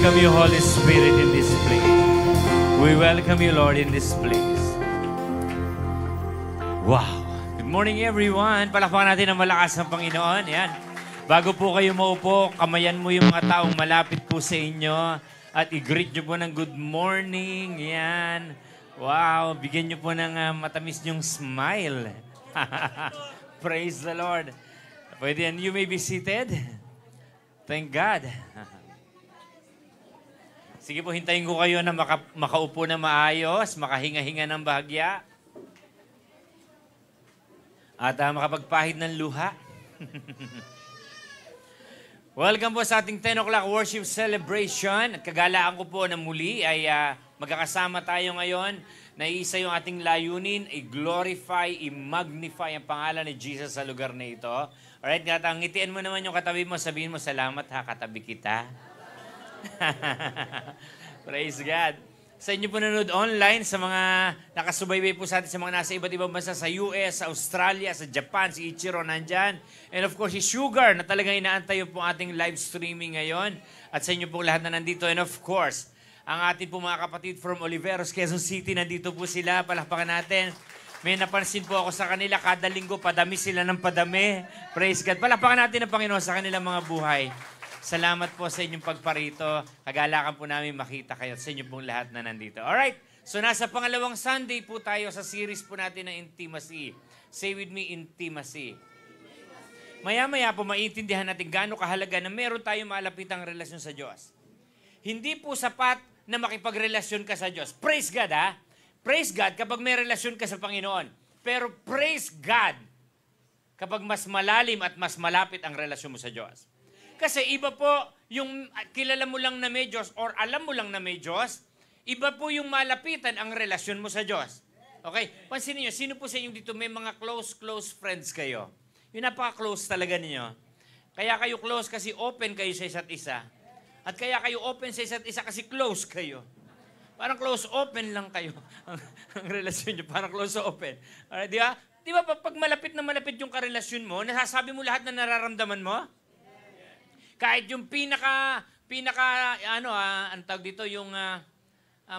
welcome you, Holy Spirit, in this place. We welcome you, Lord, in this place. Wow! Good morning, everyone. Palakpakan natin ang malakas ng Panginoon. Yan. Bago po kayo maupo, kamayan mo yung mga taong malapit po sa inyo at i-greet nyo po ng good morning. Yan. Wow! Bigyan nyo po ng matamis nyong smile. Praise the Lord. Pwede yan. You may be seated. Thank God. Sige po, hintayin ko kayo na makaupo na maayos, makahinga-hinga ng bahagya, at makapagpahid ng luha. Welcome po sa ating 10 o'clock worship celebration. At kagalaan ko po na muli ay magkakasama tayo ngayon na iisa yung ating layunin, i-glorify, i-magnify ang pangalan ni Jesus sa lugar na ito. Alright, ngitian mo naman yung katabi mo, sabihin mo, salamat ha, katabi kita. Praise God. Sa inyo po nanonood online, sa mga nakasubaybay po sa atin, sa mga nasa iba't ibang bansa, sa US, sa Australia, sa Japan, si Ichiro nandyan. And of course, si Sugar na talagang inaantay po ating live streaming ngayon. At sa inyo po lahat na nandito. And of course, ang ating po mga kapatid from Oliveros, Quezon City, nandito po sila. Palakpakan natin. May napansin po ako sa kanila, kada linggo padami sila ng padami. Praise God. Palakpakan natin ang Panginoon sa kanilang mga buhay. Salamat po sa inyong pagparito. Kagalakan po namin makita kayo sa inyo pong lahat na nandito. Alright, so nasa pangalawang Sunday po tayo sa series po natin ng Intimacy. Say with me, Intimacy. Maya-maya po maintindihan natin gaano kahalaga na meron tayong malapitang relasyon sa Diyos. Hindi po sapat na makipagrelasyon ka sa Diyos. Praise God, ha? Praise God kapag may relasyon ka sa Panginoon. Pero praise God kapag mas malalim at mas malapit ang relasyon mo sa Diyos. Kasi iba po yung kilala mo lang na may Diyos or alam mo lang na may Diyos, iba po yung malapitan ang relasyon mo sa Diyos. Okay? Pansinin niyo, sino po sa inyo dito may mga close friends kayo? Yung napaka-close talaga ninyo. Kaya kayo close kasi open kayo sa isa't isa. At kaya kayo open sa isa't isa kasi close kayo. Parang close-open lang kayo. ang relasyon niyo, parang close-open. Alright, di ba? Di ba pag malapit na malapit yung karelasyon mo, nasasabi mo lahat na nararamdaman mo? Kahit yung ang tawag dito, yung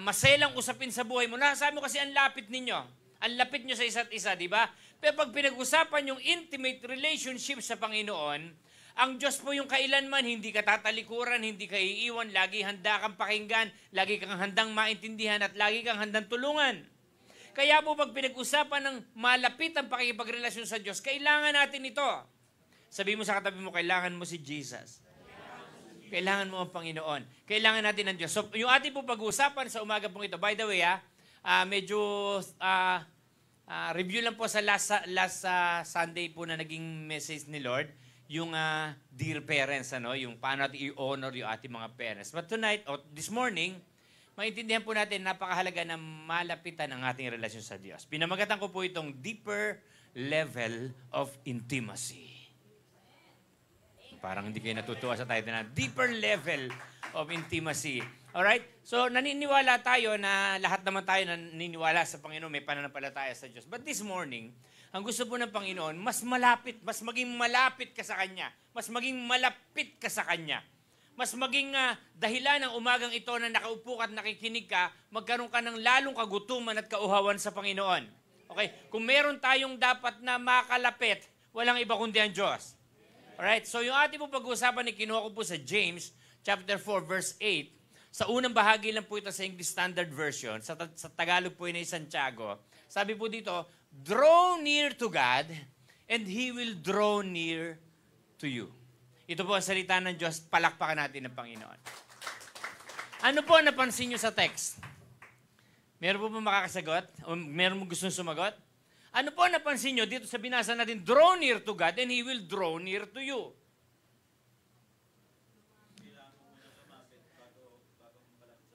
maselang usapin sa buhay mo, nasasabi mo kasi ang lapit ninyo. Ang lapit nyo sa isa't isa, di ba? Pero pag pinag-usapan yung intimate relationship sa Panginoon, ang Diyos po yung kailanman, hindi ka tatalikuran, hindi ka iiwan, lagi handa kang pakinggan, lagi kang handang maintindihan, at lagi kang handang tulungan. Kaya po pag pinag-usapan ng malapit ang pakikipagrelasyon sa Diyos, kailangan natin ito. Sabi mo sa katabi mo, kailangan mo si Jesus. Kailangan mo ang Panginoon. Kailangan natin ng Diyos. So, yung ating po pag-uusapan sa umaga pong ito, by the way, medyo review lang po sa last Sunday po na naging message ni Lord, yung dear parents, yung paano natin i-honor yung ating mga parents. But tonight, or this morning, maintindihan po natin, napakahalaga na malapitan ang ating relasyon sa Diyos. Pinamagatan ko po itong deeper level of intimacy. Parang hindi kayo natutuwa sa title na deeper level of intimacy. Alright? So, naniniwala tayo na lahat naman tayo naniniwala sa Panginoon, may pananampalataya sa Diyos. But this morning, ang gusto po ng Panginoon, mas malapit, mas maging malapit ka sa Kanya. Mas maging malapit ka sa Kanya. Mas maging dahilan ng umagang ito na nakaupo ka at nakikinig ka, magkaroon ka ng lalong kagutuman at kauhawan sa Panginoon. Okay? Kung meron tayong dapat na makalapit, walang iba kundi ang Diyos. Alright, so yung ating po pag-uusapan ni kinuha ko po sa James chapter 4 verse 8. Sa unang bahagi lang po ito sa English Standard Version, sa Tagalog po yun ay Santiago. Sabi po dito, draw near to God and He will draw near to you. Ito po ang salita ng Diyos, palakpakan natin ng Panginoon. Ano po ang napansin nyo sa text? Meron po ba makakasagot? O meron mo gustong sumagot? Ano po napansin nyo dito sa binasa natin, draw near to God and He will draw near to you.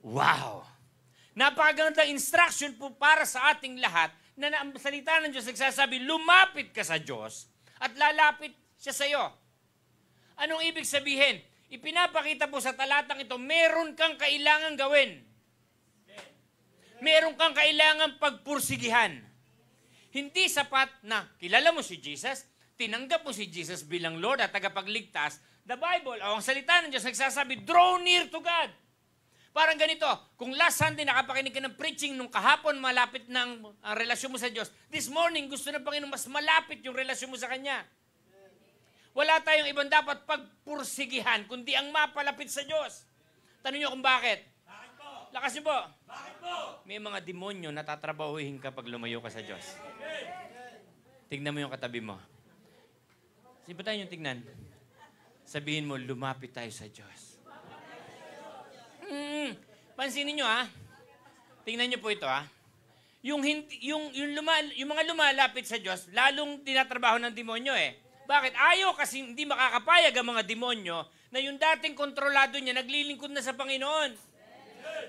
Wow! Napakagandang instruction po para sa ating lahat na ang salita ng Diyos nagsasabi, lumapit ka sa Diyos at lalapit siya sa iyo. Anong ibig sabihin? Ipinapakita po sa talatang ito, meron kang kailangan gawin. Meron kang kailangan pagpursigihan. Hindi sapat na kilala mo si Jesus, tinanggap mo si Jesus bilang Lord at tagapagligtas. The Bible, o ang salita ng Diyos, nagsasabi, draw near to God. Parang ganito, kung last Sunday nakapakinig ka ng preaching nung kahapon malapit ng relasyon mo sa Diyos, this morning gusto ng Panginoon mas malapit yung relasyon mo sa Kanya. Wala tayong ibang dapat pagpursigihan, kundi ang mapalapit sa Diyos. Tanong niyo kung bakit? Bakit po? Lakas niyo po. Bakit po? May mga demonyo na tatrabahuhin kapag lumayo ka sa Diyos. Tignan mo yung katabi mo. Sino tayo yung tignan? Sabihin mo, lumapit tayo sa Diyos. Pansinin nyo tingnan nyo po ito yung mga lumalapit sa Diyos, lalong tinatrabaho ng demonyo Bakit? Ayaw kasi hindi makakapayag ang mga demonyo na yung dating kontrolado niya, naglilingkod na sa Panginoon.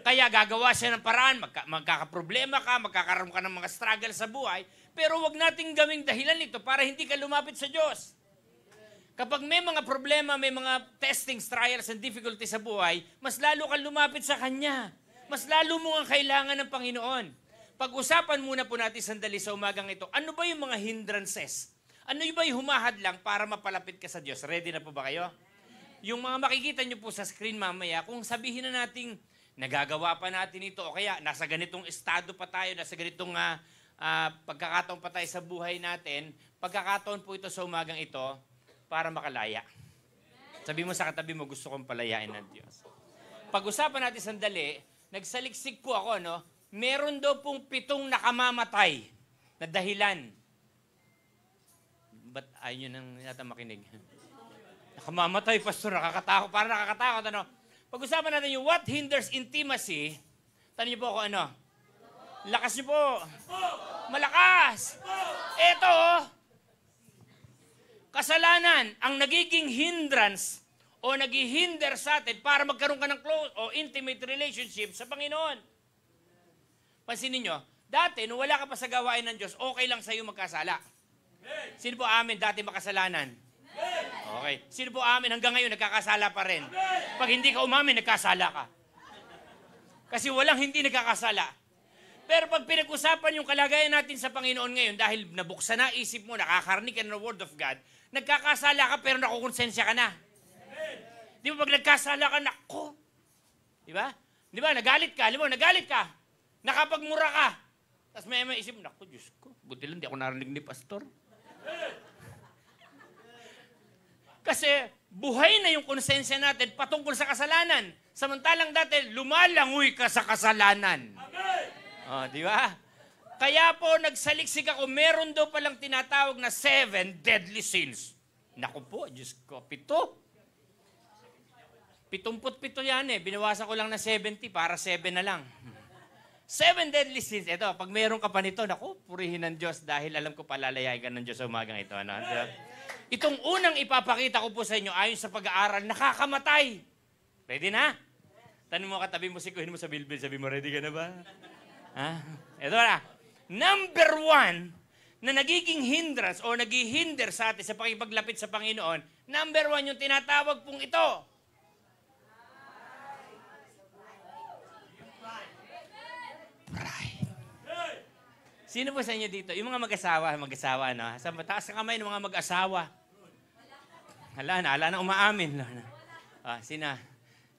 Kaya gagawa siya ng paraan, magkakaproblema ka, magkakaroon ka ng mga struggle sa buhay, pero wag nating gawing dahilan ito para hindi ka lumapit sa Diyos. Kapag may mga problema, may mga testings, trials, and difficulties sa buhay, mas lalo kang lumapit sa Kanya. Mas lalo mo ang kailangan ng Panginoon. Pag-usapan muna po natin sandali sa umagang ito, ano ba yung mga hindrances? Ano ba yung humahadlang para mapalapit ka sa Diyos? Ready na po ba kayo? Yung mga makikita nyo po sa screen mamaya, kung sabihin na natin, nagagawa pa natin ito, o kaya nasa ganitong estado pa tayo, nasa ganitong pagkakataon pa tayo sa buhay natin, pagkakataon po ito sa umagang ito, para makalaya. Sabi mo sa katabi mo, gusto kong palayain ng Diyos. Pag-usapan natin sandali, nagsaliksik po ako, meron daw pong 7 nakamamatay na dahilan. Ba't ayaw nyo nang yata makinig? Nakamamatay, pastor, nakakatakot. Parang nakakatakot, Pag-usapan natin yung what hinders intimacy, tanong niyo po ako, Lakas niyo po. Malakas. Eto, kasalanan ang nagiging hindrance o naghihinder sa atin para magkaroon ka ng close o intimate relationship sa Panginoon. Pansinin nyo, dati, nung wala ka pa sa gawain ng Diyos, okay lang sa'yo magkasala. Sino po amin dati makasalanan? Okay. Sino po amin hanggang ngayon nagkakasala pa rin? Pag hindi ka umamin, nagkasala ka. Kasi walang hindi nagkakasala. Pero pag pinag-usapan yung kalagayan natin sa Panginoon ngayon, dahil nabuksan na isip mo, nakakarinig ka ng Word of God, nagkakasala ka pero nakukonsensya ka na. Di ba pag nagkasala ka, nako. Di ba? Di ba? Nagalit ka. Alam mo, nagalit ka. Nakapagmura ka. Tapos may isip mo, nako, Diyos ko, buti lang di ako narinig ni Pastor. Kasi buhay na yung konsensya natin patungkol sa kasalanan. Samantalang dati, lumalangoy ka sa kasalanan. Di ba? Kaya po, nagsaliksik ako, meron daw palang tinatawag na 7 deadly sins. Naku po, Diyos ko, 7. 77 yan Binawasan ko lang na 70 para 7 na lang. 7 deadly sins. Ito, pag meron ka pa nito, naku, purihin ng Diyos dahil alam ko palalayain ka ng Diyos sa umagang ito. Itong unang ipapakita ko po sa inyo, ayon sa pag-aaral, nakakamatay. Ready na? Tanong mo katabi mo, sikuhin mo sa bilbil, sabi mo, ready ka na ba? Ito na. Number 1 na nagiging hindrance o naghihinder sa atin sa pakipaglapit sa Panginoon, number 1 yung tinatawag pong ito. Pride. Sino po sa inyo dito? Yung mga mag-asawa, Sa mataas ng kamay ng mga mag-asawa. Hala na umaamin. Sina?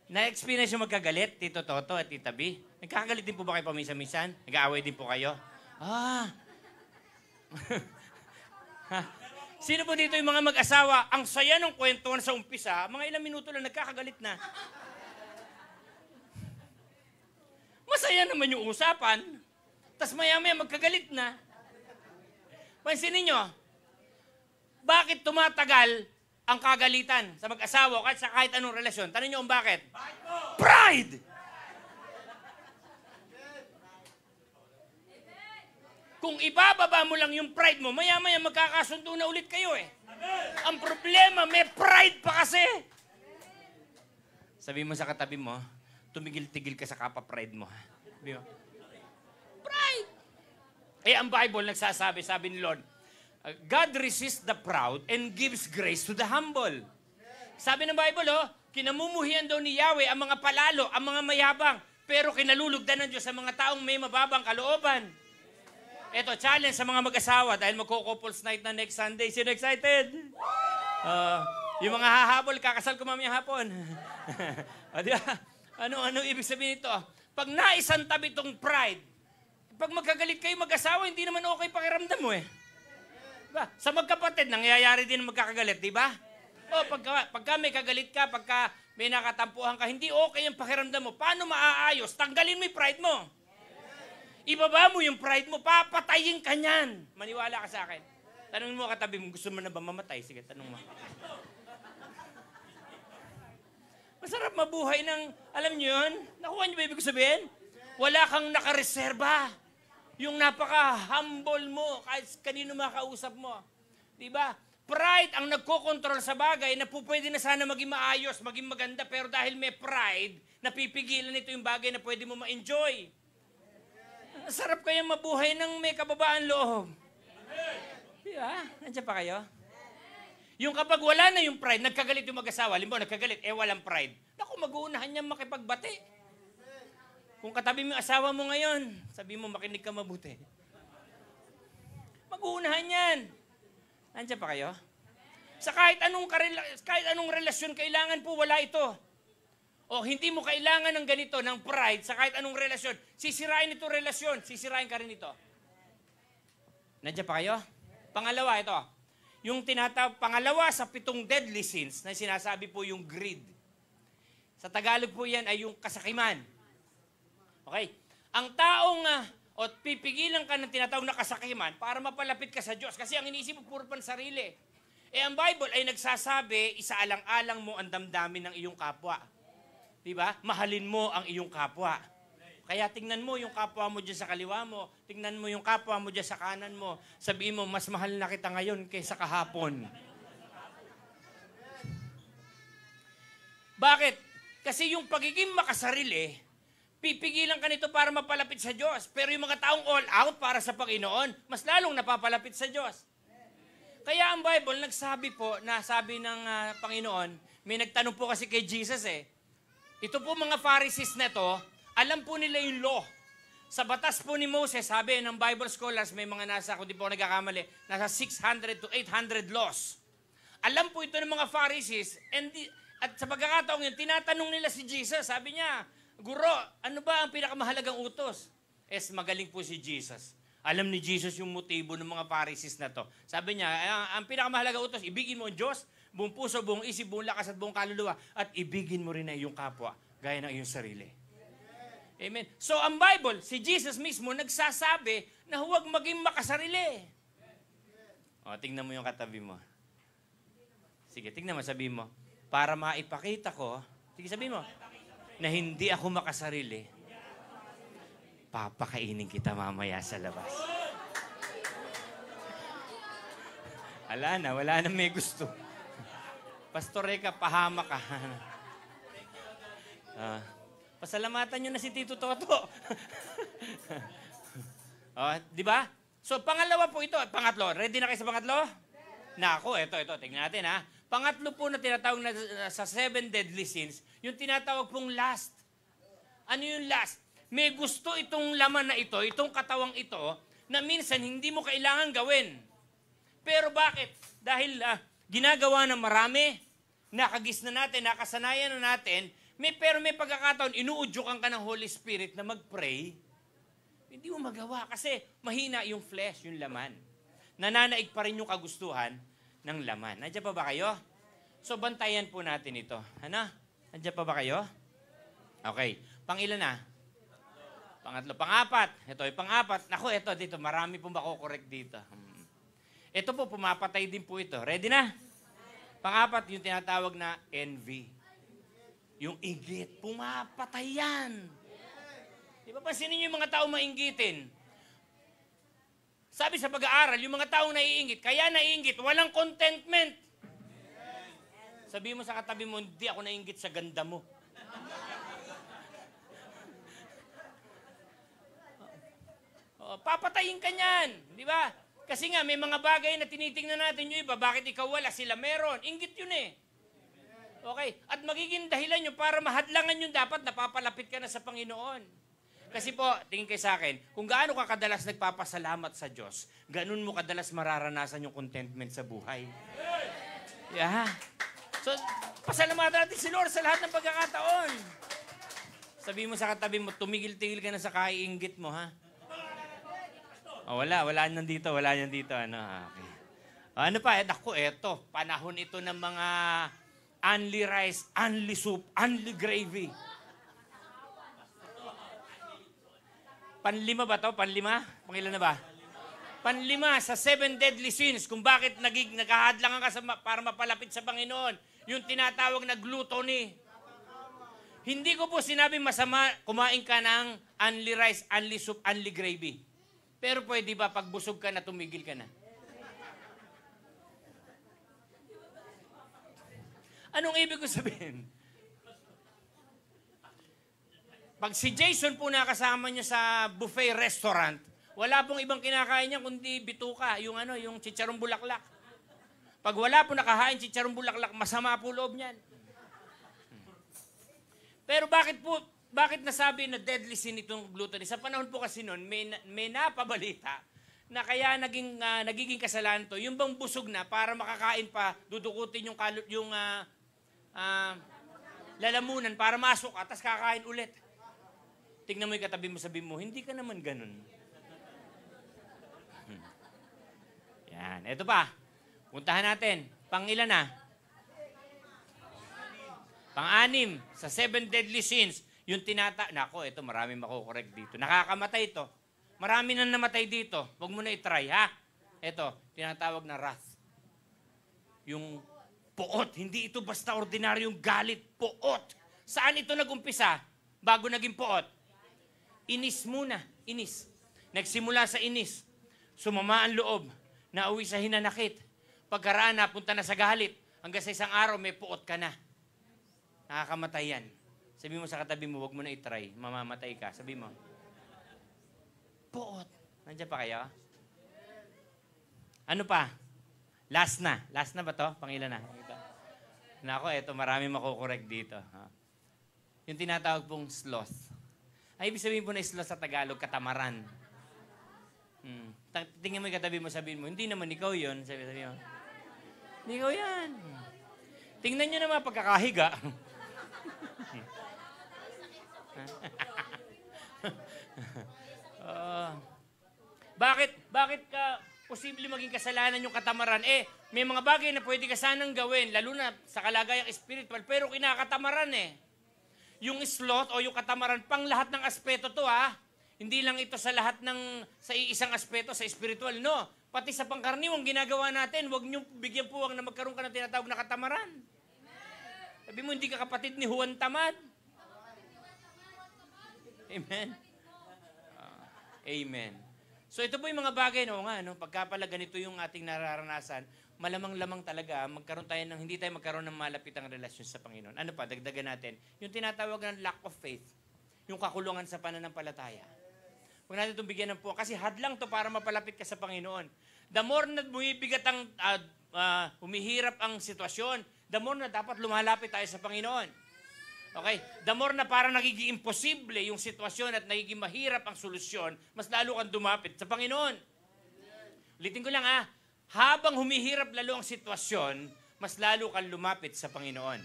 Na-experience yung magkagalit, Tito Toto at Tita B? Nagkakagalit din po ba kayo paminsan-minsan? Nag-aaway din po kayo? Sino po dito yung mga mag-asawa? Ang saya ng kwentuhan sa umpisa, mga ilang minuto lang nagkakagalit na. Masaya naman yung usapan, tas maya-maya magkagalit na. Pansinin nyo, bakit tumatagal ang kagalitan sa mag-asawa kahit sa kahit anong relasyon? Tanong nyo kung bakit? Pride! Kung ibababa mo lang yung pride mo, maya-maya magkakasundo na ulit kayo Ang problema, may pride pa kasi. Sabi mo sa katabi mo, tumigil-tigil ka sa kapa-pride mo. Pride! Ang Bible nagsasabi, sabi ni Lord, God resists the proud and gives grace to the humble. Sabi ng Bible, kinamumuhian daw ni Yahweh ang mga palalo, ang mga mayabang, pero kinalulugdan ng Diyos sa mga taong may mababang kalooban. Ito, challenge sa mga mag-asawa dahil magko-couples night na next Sunday. Sino excited? Yung mga hahabol, kakasal ko mamaya hapon. Di ba? Ano ibig sabihin nito? Pag naisantabi itong pride, pag magkagalit kayo mag-asawa, hindi naman okay pakiramdam mo eh. Diba? Sa magkapatid, nangyayari din ang magkakagalit, di ba? O, pagka may kagalit ka, pagka may nakatampuhan ka, hindi okay ang pakiramdam mo. Paano maaayos? Tanggalin mo yung pride mo. Ibaba mo yung pride mo, papatayin ka niyan. Maniwala ka sa akin. Tanungin mo katabi mo, gusto mo na ba mamatay? Sige, tanong mo. Masarap mabuhay ng, alam niyo yun? Nakuha niyo ba ibig sabihin? Wala kang nakareserba. Yung napaka-humble mo, kahit kanino makausap mo. Diba? Pride ang nagkokontrol sa bagay na pwede na sana maging maayos, maging maganda, pero dahil may pride, napipigilan ito yung bagay na pwede mo ma-enjoy. Sarap kayang mabuhay ng may kababaan loob. Diba? Nandiyan pa kayo? Yung kapag wala na yung pride, nagkagalit yung mag-asawa, limbo, nagkagalit, walang pride. Naku, mag-uunahan niya makipagbati. Kung katabi mo yung asawa mo ngayon, sabi mo, makinig ka mabuti. Mag-uunahan yan. Nandiyan pa kayo? Sa kahit anong relasyon, kailangan po wala ito. O hindi mo kailangan ng ganito, ng pride, sa kahit anong relasyon. Sisirain ito relasyon, sisirain ka rin ito. Nandiyan pa kayo? Pangalawa, ito. Yung pangalawa sa 7 deadly sins na sinasabi po yung greed. Sa Tagalog po yan ay yung kasakiman. Okay? Ang taong pipigilan ka ng tinatawag na kasakiman para mapalapit ka sa Diyos. Kasi ang iniisip mo, puro pansarili. Ang Bible ay nagsasabi, isaalang-alang mo ang damdamin ng iyong kapwa. Diba? Mahalin mo ang iyong kapwa. Kaya tingnan mo yung kapwa mo dyan sa kaliwa mo. Tingnan mo yung kapwa mo dyan sa kanan mo. Sabihin mo, mas mahal na kita ngayon kaysa kahapon. Bakit? Kasi yung pagiging makasarili, pipigilan ka nito para mapalapit sa Diyos. Pero yung mga taong all out para sa Panginoon, mas lalong napapalapit sa Diyos. Kaya ang Bible, nagsabi po, na sabi ng Panginoon, may nagtanong po kasi kay Jesus ito po mga Pharisees na to, alam po nila yung law. Sa batas po ni Moses, sabi ng Bible scholars, may mga nasa, kung di po nagkakamali, nasa 600 to 800 laws. Alam po ito ng mga Pharisees, at sa pagkakataong yun, tinatanong nila si Jesus, sabi niya, Guro, ano ba ang pinakamahalagang utos? Magaling po si Jesus. Alam ni Jesus yung motibo ng mga Pharisees na to. Sabi niya, ang pinakamahalagang utos, ibigin mo ang Diyos, buong puso, buong isip, buong lakas at buong kaluluwa, at ibigin mo rin na iyong kapwa, gaya ng iyong sarili. Amen. So ang Bible, si Jesus mismo nagsasabi na huwag maging makasarili. O, tingnan mo yung katabi mo. Sige, tingnan mo, sabihin mo, para maipakita ko, sige, sabihin mo, na hindi ako makasarili, papakainin kita mamaya sa labas. Wala na may gusto. Pastor Eka, pahama ka. Pasalamatan nyo na si Tito Toto. Di ba? So, pangalawa po ito. Pangatlo. Ready na kayo sa pangatlo? Nako, ito. Tingnan natin, ha. Pangatlo po na tinatawag na sa 7 deadly sins, yung tinatawag pong lust. Ano yung lust? May gusto itong laman na ito, itong katawang ito, na minsan hindi mo kailangan gawin. Pero bakit? Dahil ginagawa ng marami, nakagis na natin, nakasanayan na natin, pero may pagkakataon, inuudyokan ka ng Holy Spirit na mag-pray, hindi mo magawa kasi mahina yung flesh, yung laman. Nananaig pa rin yung kagustuhan ng laman. Nandiyan pa ba kayo? So, bantayan po natin ito. Ano? Nandiyan pa ba kayo? Okay. Pangilan na? Pangatlo. Pangapat. Ito yung pangapat. Naku, ito dito. Marami pong makokorek dito. Ito po, pumapatay din po ito. Ready na? Pangapat, yung tinatawag na envy. Yung inggit. Pumapatay yan. Di ba pansinin niyo yung mga tao mainggitin? Sabi sa pag-aaral, yung mga taong naiinggit, kaya naiinggit, walang contentment. Sabi mo sa katabi mo, hindi ako naiinggit sa ganda mo. Papatayin ka niyan, di ba? Kasi nga, may mga bagay na tinitingnan natin yung iba, bakit ikaw wala, sila meron. Inggit yun eh. Okay? At magiging dahilan nyo para mahadlangan yung dapat napapalapit ka na sa Panginoon. Kasi po, tingin kayo sa akin, kung gaano ka kadalas nagpapasalamat sa Diyos, ganun mo kadalas mararanasan yung contentment sa buhay. Yeah. So, pasalamatan natin si Lord sa lahat ng pagkakataon. Sabi mo sa katabi mo, tumigil-tigil ka na sa kaiinggit mo, ha? Oh, wala nandito, ano, okay. Ano pa, eto, panahon ito ng mga only rice, only soup, only gravy. Panlima ba to? Panlima? Pangilan na ba? Panlima sa 7 deadly sins kung bakit naghahadlangan ka para mapalapit sa Panginoon. Yung tinatawag na gluttony. Hindi ko po sinabi masama kumain ka ng only rice, only soup, only gravy. Pero pwede ba pag busog ka na, tumigil ka na? Anong ibig ko sabihin? Pag si Jason po nakasama niya sa buffet restaurant, wala pong ibang kinakain niya kundi bituka, yung chicharong bulaklak. Pag wala po nakahain chicharong bulaklak, masama po loob niyan. Pero bakit nasabi na deadly sin itong gluttony? Sa panahon po kasi noon, may napabalita na kaya nagiging kasalanan to. Yung bang busog na para makakain pa, dudukutin yung lalamunan para masok at tas kakain ulit. Tingnan mo yung katabi mo, sabi mo, hindi ka naman ganun. Yan. Ito pa. Puntahan natin. Pangilan na? Pang-anim. Sa 7 deadly sins, yung Nako, ito marami makukorek dito. Nakakamatay ito. Marami na namatay dito. Huwag mo na itry, ha? Ito, tinatawag na wrath. Yung puot. Hindi ito basta ordinaryong galit. Puot. Saan ito nagumpisa? Bago naging puot? Inis muna. Inis. Nagsimula sa inis. Sumama ang loob. Nauwi sa hinanakit. Pagkaraan, napunta na sa galit. Hanggang sa isang araw, may puot ka na. Nakakamatay yan. Sabi mo sa katabi mo, huwag mo na itry. Mamamatay ka. Sabi mo, puot. Nandiyan pa kayo? Ano pa? Last na. Last na ba to? Pangilan na. Nako, eto marami makukorek dito. Yung tinatawag pong sloth. Ay, ibig sabihin po na sloth sa Tagalog, katamaran. Tingnan mo yung katabi mo, sabihin mo, hindi naman ikaw yun. Sabi mo, hindi ikaw yan. Tingnan nyo naman pagkakahiga. Bakit ka posible maging kasalanan yung katamaran? May mga bagay na pwede ka sanang gawin, lalo na sa kalagayang spiritual, pero kinakatamaran Yung sloth o yung katamaran, pang lahat ng aspeto to, ha? Hindi lang ito sa lahat sa isang aspeto, sa spiritual, no? Pati sa pangkarniwang ginagawa natin, huwag niyong bigyan puwang na magkaroon ka ng tinatawag na katamaran. Sabi mo, hindi ka kapatid ni Juan Tamad. Amen? Amen. So ito po yung mga bagay, pagka pala ganito yung ating nararanasan, malamang-lamang talaga, hindi tayo magkaroon ng malapitang relasyon sa Panginoon. Ano pa, dagdagan natin, yung tinatawag ng lack of faith, yung kakulungan sa pananampalataya. Huwag natin itong bigyan ng puwang, kasi hadlang to para mapalapit ka sa Panginoon. The more na humihirap ang sitwasyon, the more na dapat lumalapit tayo sa Panginoon. Okay? The more na parang nagiging imposible yung sitwasyon at nagiging mahirap ang solusyon, mas lalo kang dumapit sa Panginoon. Ulitin ko lang, habang humihirap lalo ang sitwasyon, mas lalo kang lumapit sa Panginoon.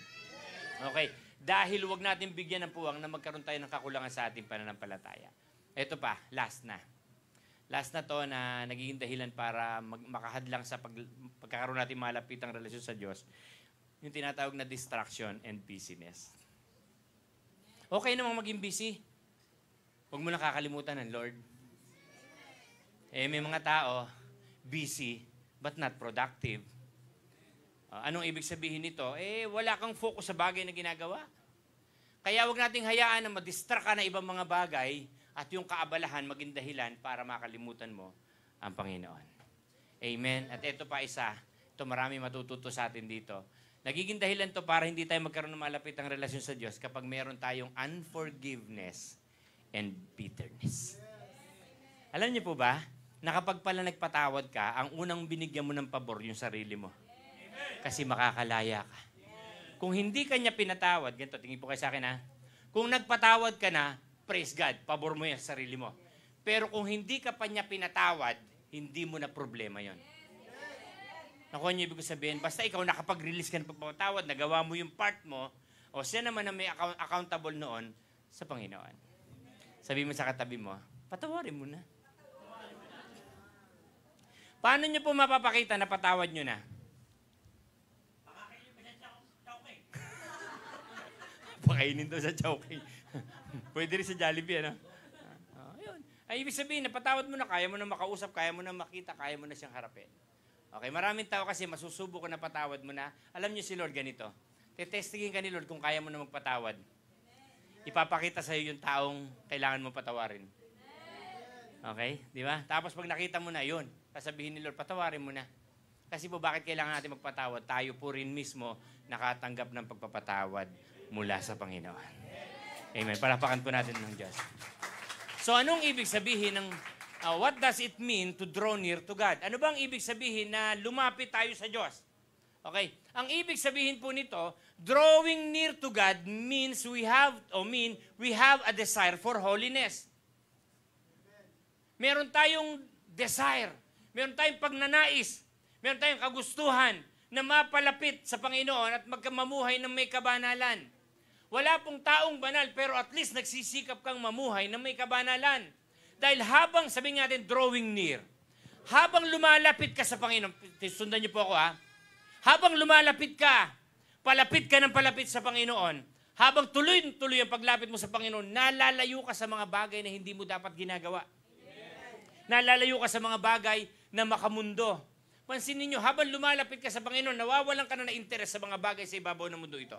Okay? Dahil huwag natin bigyan ng puwang na magkaroon tayo ng kakulangan sa ating pananampalataya. Ito pa, last na. Last na to na nagiging dahilan para makahadlang sa pagkakaroon natin malapitang relasyon sa Diyos, yung tinatawag na distraction and busyness. Okay namang maging busy. Huwag mo nakakalimutan ng Lord. May mga tao, busy, but not productive. Anong ibig sabihin nito? Wala kang focus sa bagay na ginagawa. Kaya huwag nating hayaan na madistract ka na ibang mga bagay at yung kaabalahan maging dahilan para makalimutan mo ang Panginoon. Amen? At ito pa isa, ito marami matututo sa atin dito. Nagiging dahilan to para hindi tayo magkaroon ng malapitang relasyon sa Diyos kapag meron tayong unforgiveness and bitterness. Alam niyo po ba, na kapag pala nagpatawad ka, ang unang binigyan mo ng pabor yung sarili mo. Kasi makakalaya ka. Kung hindi ka niya pinatawad, ganito, tingin po kayo sa akin kung nagpatawad ka na, praise God, pabor mo yung sarili mo. Pero kung hindi ka pa niya pinatawad, hindi mo na problema yon. Nakuha niyo ibig sabihin, basta ikaw nakapag-release ka ng pagpapatawad, nagawa mo yung part mo, o siya naman na may accountable noon, sa Panginoon. Sabi mo sa katabi mo, patawarin mo na. Paano nyo po mapapakita na patawad nyo na? Pakainin daw sa Chowking. Pwede rin sa Jollibee, ano? Ayun. Ay, ibig sabihin, napatawad mo na, kaya mo na makausap, kaya mo na makita, kaya mo na siyang harapin. Okay, maraming tao kasi masusubok na patawad mo na. Alam niyo si Lord ganito. Tetestingin ka ni Lord kung kaya mo na magpatawad. Ipapakita sa iyo yung taong kailangan mo patawarin. Okay? Di ba? Tapos pag nakita mo na yun, sasabihin ni Lord, patawarin mo na. Kasi po bakit kailangan natin magpatawad? Tayo po rin mismo nakatanggap ng pagpapatawad mula sa Panginoon. Amen. Palapakan po natin ng Diyos. So anong ibig sabihin ng what does it mean to draw near to God? Ano bang ibig sabihin na lumapit tayo sa Diyos? Okay. Ang ibig sabihin po nito, drawing near to God means we have a desire for holiness. Meron tayong desire, meron tayong pagnanais, meron tayong kagustuhan na mapalapit sa Panginoon at magkamamuhay ng may kabanalan. Wala pong taong banal pero at least nagsisikap kang mamuhay ng may kabanalan. Dahil habang, sabi natin, drawing near, habang lumalapit ka sa Panginoon, sundan niyo po ako ha, habang lumalapit ka, palapit ka ng palapit sa Panginoon, habang tuloy-tuloy ang paglapit mo sa Panginoon, nalalayo ka sa mga bagay na hindi mo dapat ginagawa. Nalalayo ka sa mga bagay na makamundo. Pansinin niyo, habang lumalapit ka sa Panginoon, nawawalan ka na interest sa mga bagay sa ibabaw ng mundo ito.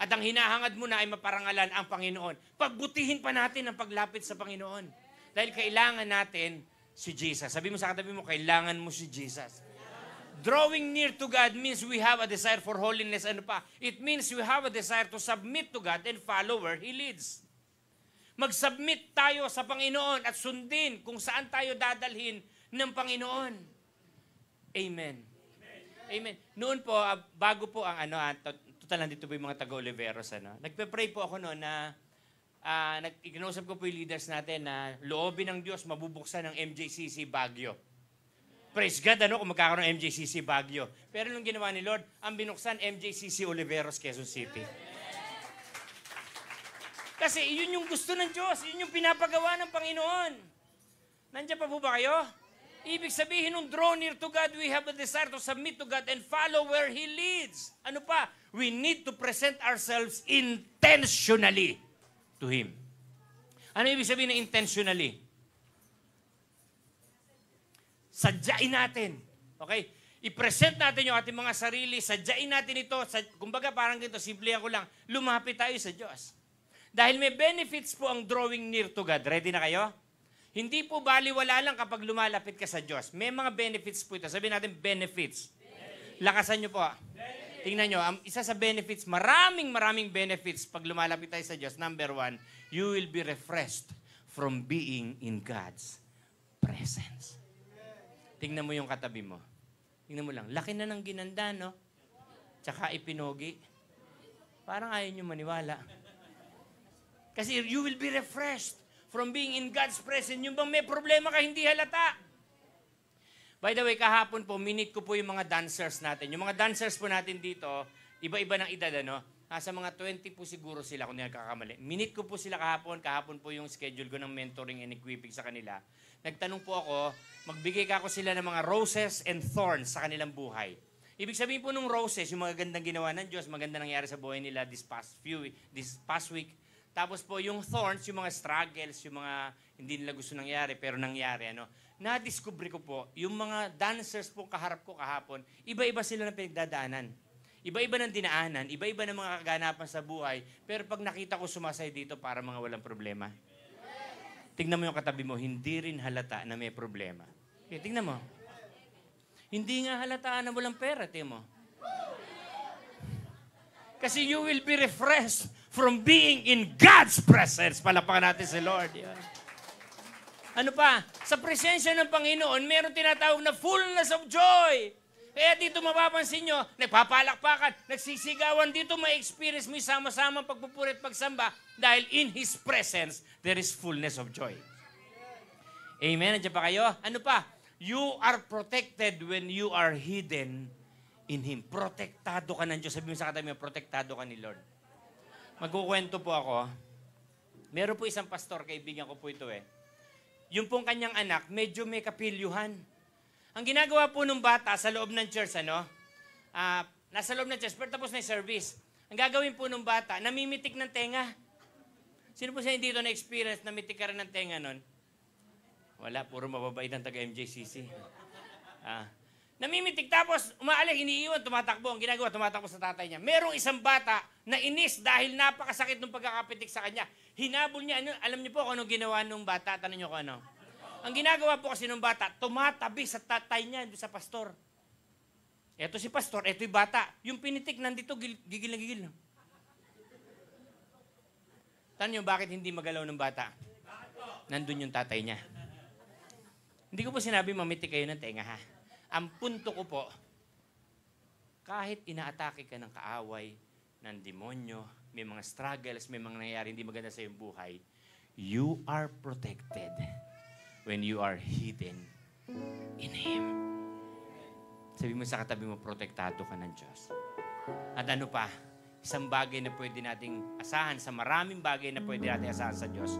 At ang hinahangad mo na ay maparangalan ang Panginoon. Pagbutihin pa natin ang paglapit sa Panginoon. Dahil kailangan natin si Jesus. Sabi mo sa katabi mo, kailangan mo si Jesus. Drawing near to God means we have a desire for holiness. Ano pa? It means we have a desire to submit to God and follow where He leads. Mag-submit tayo sa Panginoon at sundin kung saan tayo dadalhin ng Panginoon. Amen. Amen. Noon po, bago po ang total nandito po yung mga taga-Oliveros, nagpe-pray po ako noon na ikinusap ko po yung leaders natin na loobin ng Diyos mabubuksan ng MJCC Baguio. Praise God, kung magkakaroon ng MJCC Baguio. Pero nung ginawa ni Lord, ang binuksan MJCC Oliveros, Quezon City. Kasi yun yung gusto ng Diyos, yun yung pinapagawa ng Panginoon. Nandiyan pa po ba kayo? Ibig sabihin nung draw near to God, we have a desire to submit to God and follow where He leads. Ano pa? We need to present ourselves intentionally to Him. Ano ibig sabihin ng intentionally? Sadyain natin. Okay? I-present natin yung ating mga sarili, sadyain natin ito. Kumbaga parang ganito, simplihan ko lang, lumapit tayo sa Diyos. Dahil may benefits po ang drawing near to God. Ready na kayo? Hindi po baliwala lang kapag lumalapit ka sa Diyos. May mga benefits po ito. Sabihin natin benefits. Lakasan nyo po. Tingnan nyo, isa sa benefits, maraming benefits pag lumalapit tayo sa Diyos. Number 1, you will be refreshed from being in God's presence. Tingnan mo yung katabi mo. Tingnan mo lang, laki na ng ginanda, no? Tsaka ipinogi. Parang ayaw nyo maniwala. Kasi you will be refreshed from being in God's presence. Yung bang may problema ka, hindi halata. By the way, kahapon po, minute ko po yung mga dancers natin. Yung mga dancers po natin dito, iba-iba ng edad, Nasa mga 20 po siguro sila kung hindi nagkakamali. Minute ko po sila kahapon po yung schedule ko ng mentoring and equipping sa kanila. Nagtanong po ako, magbigay ka ako sila ng mga roses and thorns sa kanilang buhay. Ibig sabihin po nung roses, yung mga gandang ginawa ng Diyos, maganda nangyari sa buhay nila this past week. Tapos po yung thorns, yung mga struggles, yung mga hindi nila gusto nangyari, pero nangyari, Na-discover ko po, yung mga dancers po kaharap ko kahapon, iba-iba sila ng pinagdadaanan. Iba-iba ng dinaanan, iba-iba ng mga kaganapan sa buhay, pero pag nakita ko sumasay dito, para mga walang problema. Tingnan mo yung katabi mo, hindi rin halata na may problema. Okay, tingnan mo. Hindi nga halata na walang pera, tingnan mo. Kasi you will be refreshed from being in God's presence. Palapakan natin si Lord. Yan. Ano pa? Sa presensya ng Panginoon, meron tinatawag na fullness of joy. Kaya dito mapapansin nyo, nagpapalakpakan, nagsisigawan dito, ma-experience mo yung sama-samang pagpupuri at pagsamba dahil in His presence, there is fullness of joy. Amen? Nandiyan pa kayo? Ano pa? You are protected when you are hidden in Him. Protektado ka ng Diyos. Sabi mo sa katabi mo, protektado ka ni Lord. Magkukwento po ako. Meron po isang pastor, kaibigan ko po ito Yung pong kanyang anak, medyo may kapilyuhan. Ang ginagawa po ng bata sa loob ng church, nasa loob ng church, pero tapos na yung service. Ang gagawin po ng bata, namimitik ng tenga. Sino po siya hindi ito na-experience, namitik ka rin ng tenga nun? Wala, puro mababait ang taga-MJCC. Namimitik, tapos umaalis, iniiwan, tumatakbo. Ang ginagawa, tumatakbo sa tatay niya. Merong isang bata na inis dahil napakasakit ng pagkakapitik sa kanya. Hinabol niya, alam niyo po kung ano ginawa nung bata? Tanong niyo kung ano. Ang ginagawa po kasi nung bata, tumatabi sa tatay niya, sa pastor. Eto si pastor, eto yung bata. Yung pinitik nandito, gigil na gigil. Tanong niyo, bakit hindi magalaw ng bata? Nandun yung tatay niya. Hindi ko po sinabi mamitik kayo ng tenga, ha? Ang punto ko po, kahit inaatake ka ng kaaway, ng demonyo, may mga struggles, may mga nangyayari hindi maganda sa iyong buhay, you are protected when you are hidden in Him. Sabi mo sa katabi mo, protektado ka ng Diyos. At ano pa, isang bagay na pwede nating asahan, sa maraming bagay na pwede nating asahan sa Diyos,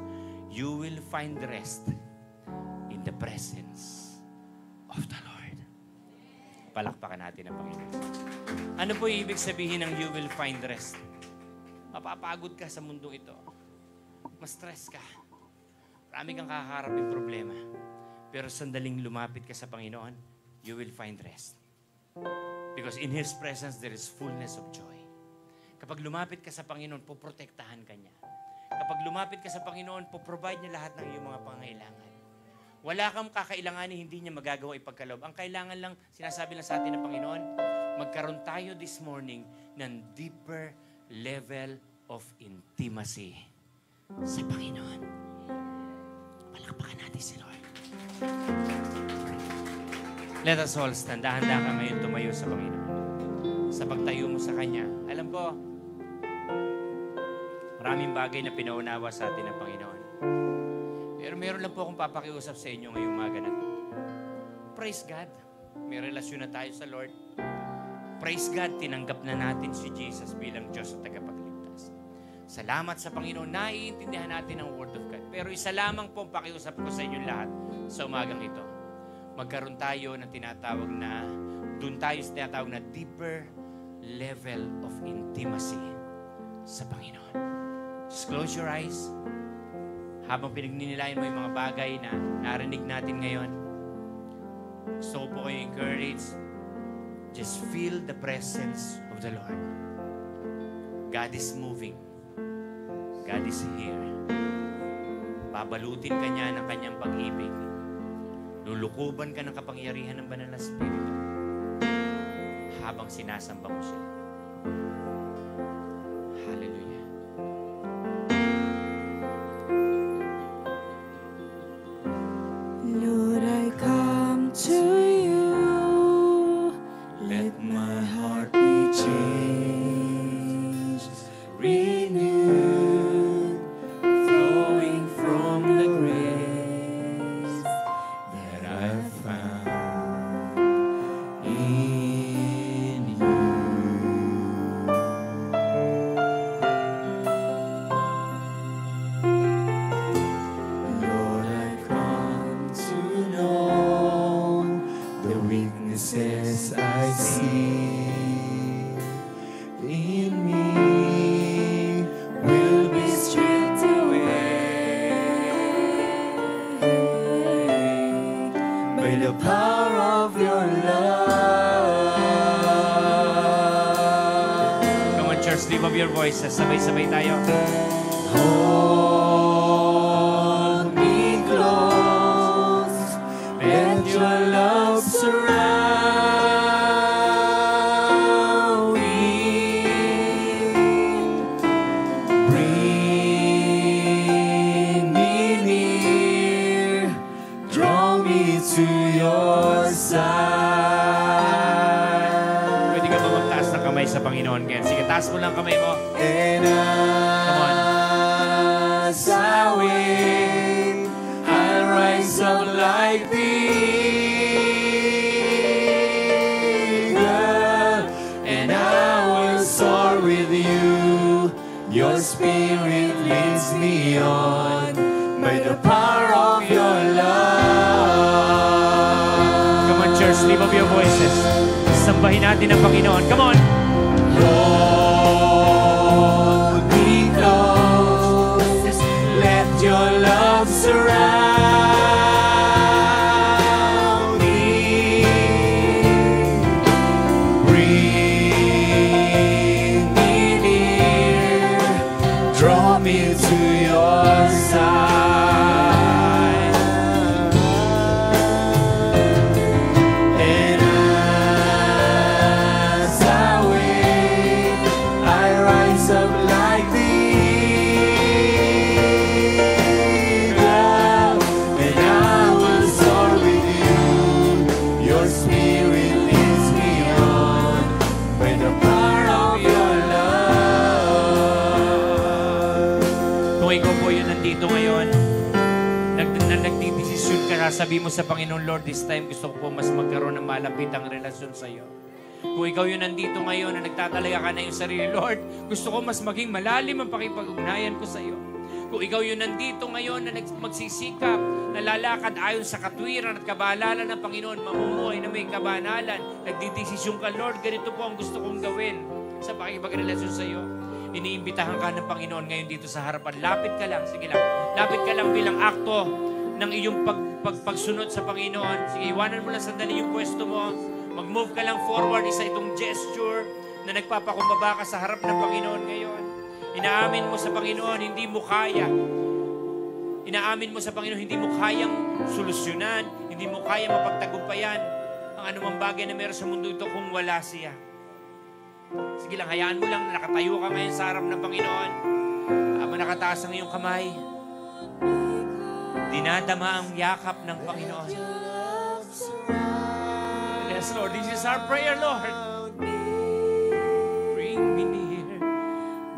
you will find rest in the presence of the Lord. Palakpakan natin ang Panginoon. Ano po ibig sabihin ng you will find rest? Mapapagod ka sa mundong ito. Ma-stress ka. Marami kang kakaharapin problema. Pero sandaling lumapit ka sa Panginoon, you will find rest. Because in His presence, there is fullness of joy. Kapag lumapit ka sa Panginoon, poprotektahan ka niya. Kapag lumapit ka sa Panginoon, poprovide niya lahat ng iyong mga pangailangan. Wala kang kakailanganin, hindi niya magagawa ipagkaloob. Ang kailangan lang, sinasabi lang sa atin ng Panginoon, magkaroon tayo this morning ng deeper level of intimacy sa Panginoon. Palakpakan natin si Lord. Let us all stand. Dahan-dahan ka ngayon tumayo sa Panginoon. Sa pagtayo mo sa Kanya, alam ko, maraming bagay na pinaunawa sa atin ng Panginoon. Pero meron lang po akong papakiusap sa inyo ngayong umaga na ito. Praise God. May relasyon na tayo sa Lord. Praise God, tinanggap na natin si Jesus bilang Diyos at tagapagligtas. Salamat sa Panginoon, naiintindihan natin ang Word of God. Pero isa lamang po ang pakiusap ko sa inyo lahat sa umagang ito. Magkaroon tayo ng tinatawag na, doon tayo sa tinatawag na deeper level of intimacy sa Panginoon. Just close your eyes. Habang pinagninilayan mo yung mga bagay na narinig natin ngayon, gusto ko po kayo encourage, just feel the presence of the Lord. God is moving. God is here. Babalutin ka niya ng kanyang pag-ibig. Lulukuban ka ng kapangyarihan ng Banal na Espiritu habang sinasamba mo siya. Hallelujah. Lord, I come to you. Let my heart be changed, renewed, flowing from the grace that I found in you. Lord, I come to know the weaknesses I see in me will be stripped away by the power of your love. Come on, church, lift up your voices. Sabay-sabay tayo. Hold me close, let your love surround me. Bring me near, draw me to your side. Pwede ka ba magtaas ng kamay sa Panginoon? Kaya sige, taas mo lang kamay mo. And as I wait, I'll rise up like the eagle, and I will soar with you. Your Spirit leads me on by the power of your love. Come on, church, lift up your voices. Sambahin natin ang Panginoon. Come on. Hold me close, let your love surround me. Bring me near, draw me to your side. And as I wait, I rise up like the eagle, and I will soar with you. Your spirit leads me on by the power of your love. Kung ikaw po yun nandito ngayon, nagdidesisyon ka na, sabi mo sa Panginoon, Lord, this time gusto ko po mas magkaroon ng malapitang relasyon sa iyo. Kung ikaw yun nandito ngayon na nagtatalaga ka na yung sarili, Lord, gusto ko mas maging malalim ang pakipag-ugnayan ko sa iyo. Kung ikaw yun nandito ngayon na magsisikap, na lalakad ayon sa katwiran at kabanalan ng Panginoon, mamumuhay na may kabanalan, nagdidesisyon ka, Lord, ganito po ang gusto kong gawin sa pakipag-relasyon sa iyo. Iniimbitahan ka ng Panginoon ngayon dito sa harapan. Lapit ka lang, sige lang. Lapit ka lang bilang akto ng iyong pagsunod sa Panginoon. Sige, iwanan mo lang sandali yung pwesto mo. Mag-move ka lang forward, isa itong gesture na nagpapakumbaba ka sa harap ng Panginoon ngayon. Inaamin mo sa Panginoon, hindi mo kaya. Inaamin mo sa Panginoon, hindi mo kayang solusyonan, hindi mo kayang mapagtagumpayan ang anumang bagay na meron sa mundo ito kung wala siya. Sige lang, hayaan mo lang na nakatayo ka ngayon sa harap ng Panginoon. Nakataas ang iyong kamay. Dinadama ang yakap ng Panginoon. Yes, Lord, this is our prayer, Lord. Bring me near.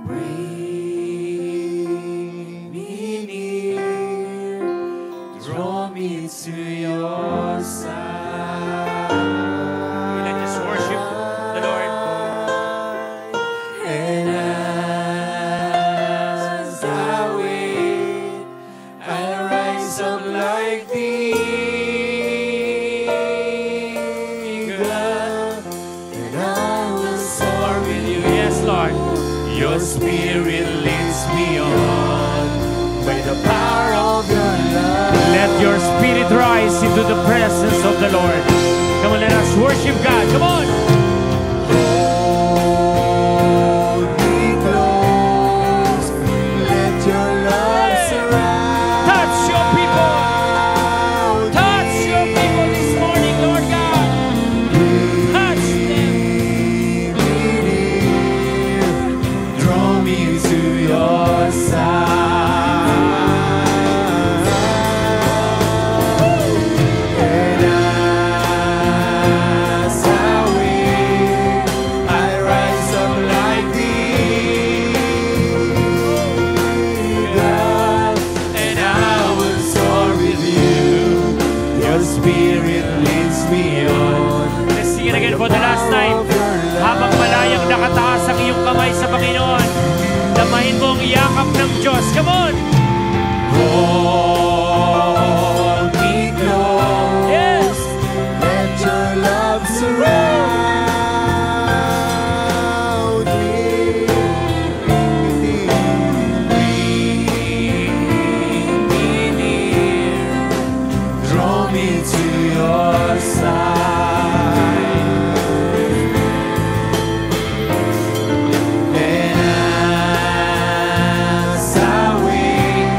Bring me near, draw me to your side. Let's just worship the Lord. And as I wait, I rise up like the eagle, and I will soar with you. Yes, Lord. Your spirit leads me on by the power of your love. Let your spirit rise into the presence of the Lord. Come on, let us worship God. Come on. Hold me close, let your love surround. Touch your people. Touch your people this morning, Lord God. Touch them. Draw me to your side. And as I wait, I rise up like the eagle, and I will soar with you. Your spirit leads me on. Let's sing it again for the last time. Habang malayang nakataas ang iyong kamay sa Panginoon, damahin mo ang yakap ng Diyos. Come on! Hold me close. Yes! Let your love surround me. Bring me near, draw me to your side. And as I wait,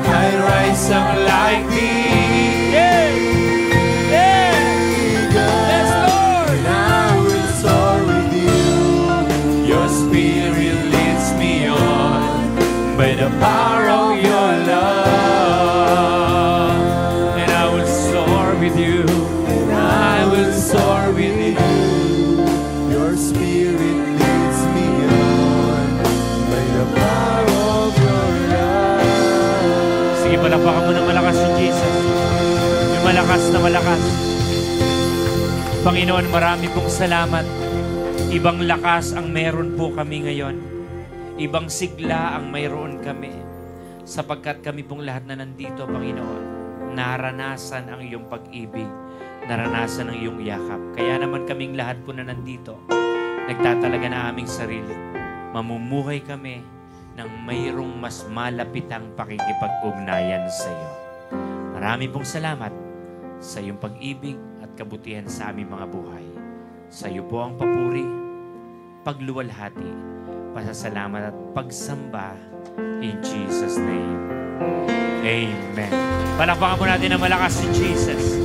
I rise up like the eagle. Yes, Lord. And I will soar with you. Your spirit leads me on by the power of your love. And I will soar with you. And I will soar with you. Your spirit leads me on by the power of your love. Sige, palakpakan mo ng malakas si Jesus. Yung malakas na malakas. Panginoon, marami pong salamat. Ibang lakas ang meron po kami ngayon. Ibang sigla ang mayroon kami sapagkat kami pong lahat na nandito, Panginoon, naranasan ang iyong pag-ibig, naranasan ang iyong yakap. Kaya naman kaming lahat po na nandito, nagtatalaga na aming sarili. Mamumuhay kami ng mayroong mas malapitang pakikipag-ugnayan sa iyo. Marami pong salamat sa iyong pag-ibig at kabutihan sa aming mga buhay. Sa iyo po ang papuri, pagluwalhati, pasasalamat at pagsamba in Jesus' name. Amen. Palakpakan po natin ng malakas si Jesus.